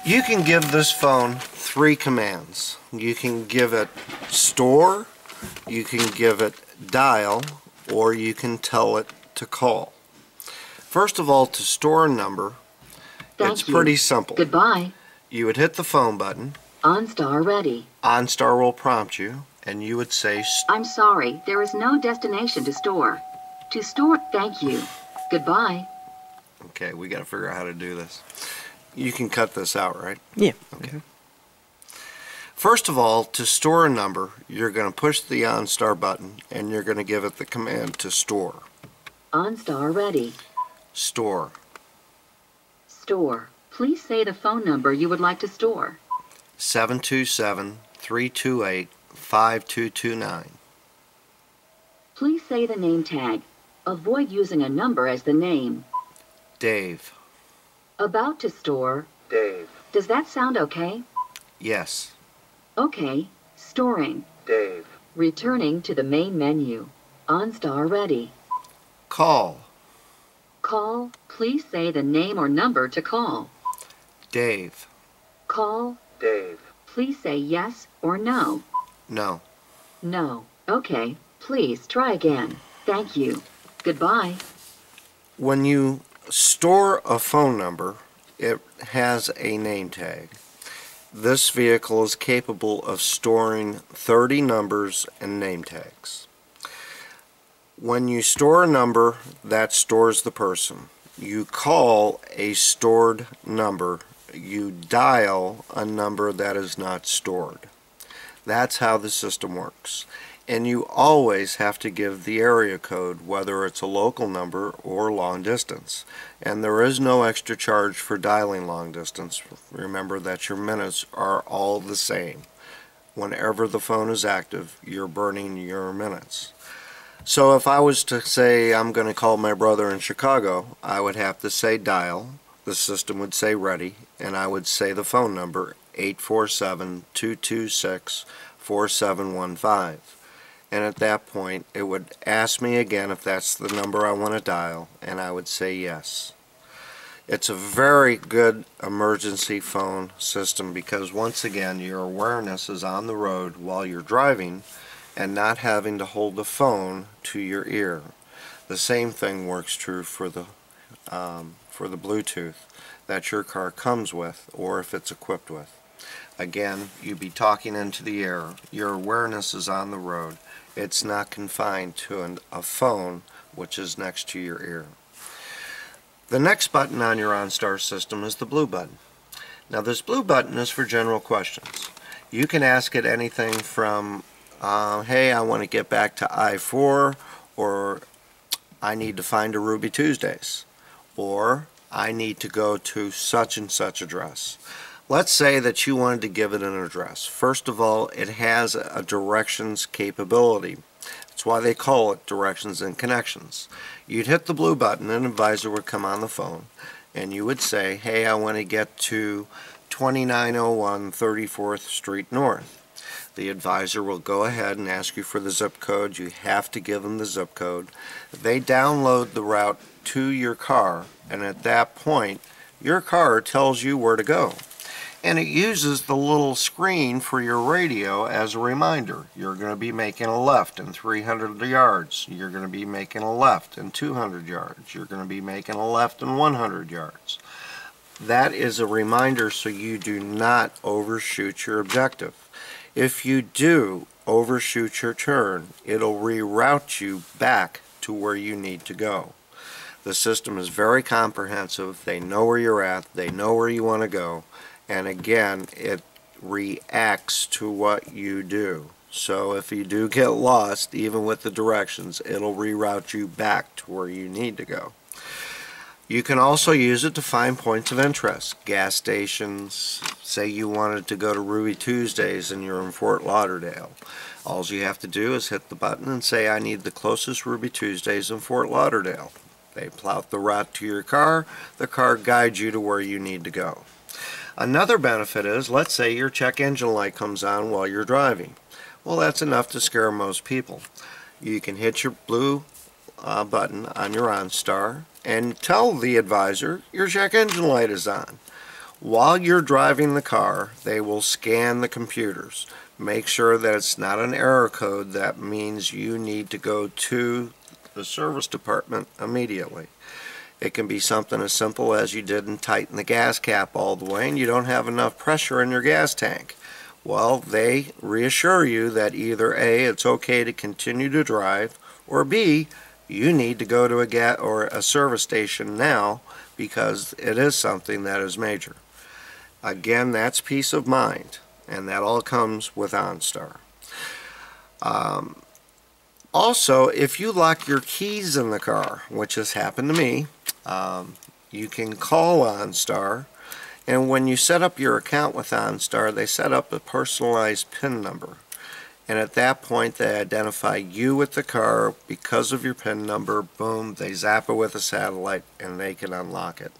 You can give this phone 3 commands. You can give it store, you can give it dial, or you can tell it to call. First of all, to store a number, it's pretty simple. Goodbye. You would hit the phone button. OnStar ready. OnStar will prompt you, and you would say, I'm sorry, there is no destination to store. To store, thank you. Goodbye. Okay, we got to figure out how to do this. You can cut this out, right? Yeah. Okay. First of all, to store a number, you're going to push the OnStar button, and you're going to give it the command to store. OnStar ready. Store. Store. Please say the phone number you would like to store. 727-328-5229. Please say the name tag. Avoid using a number as the name. Dave. About to store. Dave. Does that sound okay? Yes. Okay. Storing. Dave. Returning to the main menu. OnStar ready. Call. Call. Please say the name or number to call. Dave. Call. Dave. Please say yes or no. No. No. Okay. Please try again. Thank you. Goodbye. When you store a phone number, it has a name tag. This vehicle is capable of storing 30 numbers and name tags. When you store a number, that stores the person. You call a stored number. You dial a number that is not stored. That's how the system works. And you always have to give the area code, whether it's a local number or long distance. And there is no extra charge for dialing long distance. Remember that your minutes are all the same. Whenever the phone is active, you're burning your minutes. So if I was to say I'm going to call my brother in Chicago, I would have to say dial. The system would say ready, and I would say the phone number 847-226-4715. And at that point, it would ask me again if that's the number I want to dial, and I would say yes. It's a very good emergency phone system because, once again, your awareness is on the road while you're driving and not having to hold the phone to your ear. The same thing works true for the Bluetooth that your car comes with, or if it's equipped with. Again, you'd be talking into the air. Your awareness is on the road. It's not confined to a phone which is next to your ear. The next button on your OnStar system is the blue button. Now this blue button is for general questions. You can ask it anything from, hey, I want to get back to I-4, or I need to find a Ruby Tuesdays, or I need to go to such and such address. Let's say that you wanted to give it an address. First of all, it has a directions capability. That's why they call it directions and connections. You'd hit the blue button, an advisor would come on the phone, and you would say, hey, I want to get to 2901 34th Street North. The advisor will go ahead and ask you for the zip code. You have to give them the zip code. They download the route to your car, and at that point, your car tells you where to go. And it uses the little screen for your radio as a reminder. You're going to be making a left in 300 yards. You're going to be making a left in 200 yards. You're going to be making a left in 100 yards. That is a reminder so you do not overshoot your objective. If you do overshoot your turn, it'll reroute you back to where you need to go. The system is very comprehensive. They know where you're at. They know where you want to go. And again, it reacts to what you do. So if you do get lost, even with the directions, it'll reroute you back to where you need to go. You can also use it to find points of interest. Gas stations, say you wanted to go to Ruby Tuesdays and you're in Fort Lauderdale. All you have to do is hit the button and say, I need the closest Ruby Tuesdays in Fort Lauderdale. They plot the route to your car. The car guides you to where you need to go. Another benefit is, let's say your check engine light comes on while you're driving. Well, that's enough to scare most people. You can hit your blue button on your OnStar and tell the advisor your check engine light is on. While you're driving the car, they will scan the computers. Make sure that it's not an error code that means you need to go to the service department immediately. It can be something as simple as you didn't tighten the gas cap all the way and you don't have enough pressure in your gas tank. Well, they reassure you that either A, it's okay to continue to drive, or B, you need to go to a service station now because it is something that is major. Again, that's peace of mind, and that all comes with Onstar. Also, if you lock your keys in the car, which has happened to me, you can call Onstar, and when you set up your account with Onstar, they set up a personalized PIN number. And at that point, they identify you with the car because of your PIN number. Boom, they zap it with a satellite, and they can unlock it.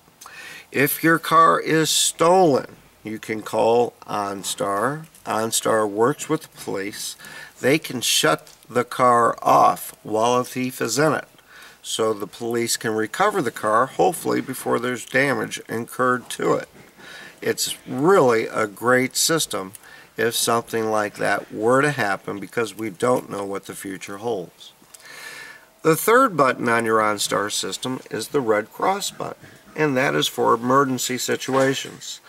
If your car is stolen, you can call Onstar. Onstar works with the police. They can shut the car off while a thief is in it, so the police can recover the car, hopefully before there's damage incurred to it. It's really a great system if something like that were to happen, because we don't know what the future holds. The third button on your OnStar system is the Red Cross button, and that is for emergency situations.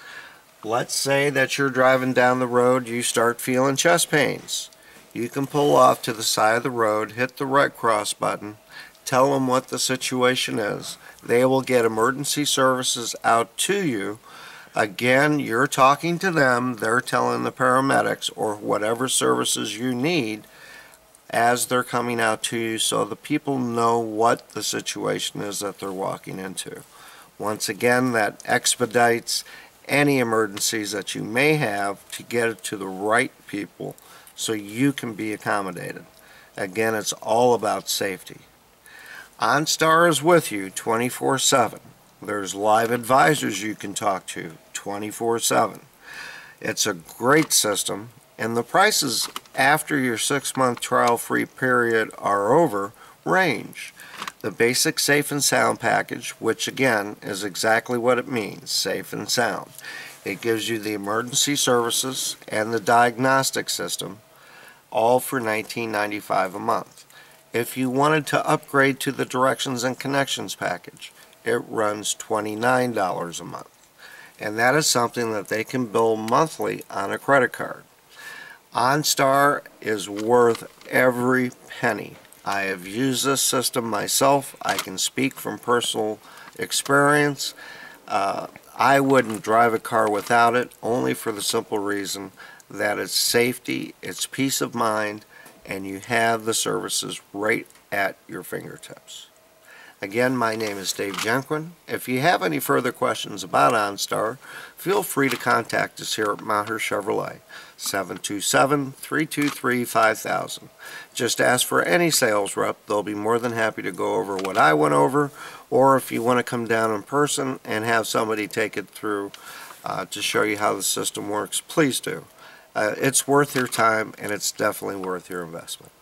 Let's say that you're driving down the road, you start feeling chest pains. You can pull off to the side of the road, hit the Red Cross button, tell them what the situation is. They will get emergency services out to you. Again, you're talking to them, they're telling the paramedics or whatever services you need as they're coming out to you, so the people know what the situation is that they're walking into. Once again, that expedites any emergencies that you may have to get it to the right people so you can be accommodated. Again, it's all about safety. OnStar is with you 24/7. There's live advisors you can talk to 24/7. It's a great system, and the prices after your 6-month trial-free period are over range. The basic safe and sound package, which again is exactly what it means, safe and sound. It gives you the emergency services and the diagnostic system, all for $19.95 a month. If you wanted to upgrade to the directions and connections package, it runs $29 a month. And that is something that they can bill monthly on a credit card. OnStar is worth every penny. I have used this system myself. I can speak from personal experience. I wouldn't drive a car without it, only for the simple reason that it's safety, it's peace of mind, and you have the services right at your fingertips. Again, my name is Dave Jenquin. If you have any further questions about OnStar, feel free to contact us here at Maher Chevrolet, 727-323-5000. Just ask for any sales rep. They'll be more than happy to go over what I went over, or if you want to come down in person and have somebody take it through to show you how the system works, please do. It's worth your time, and it's definitely worth your investment.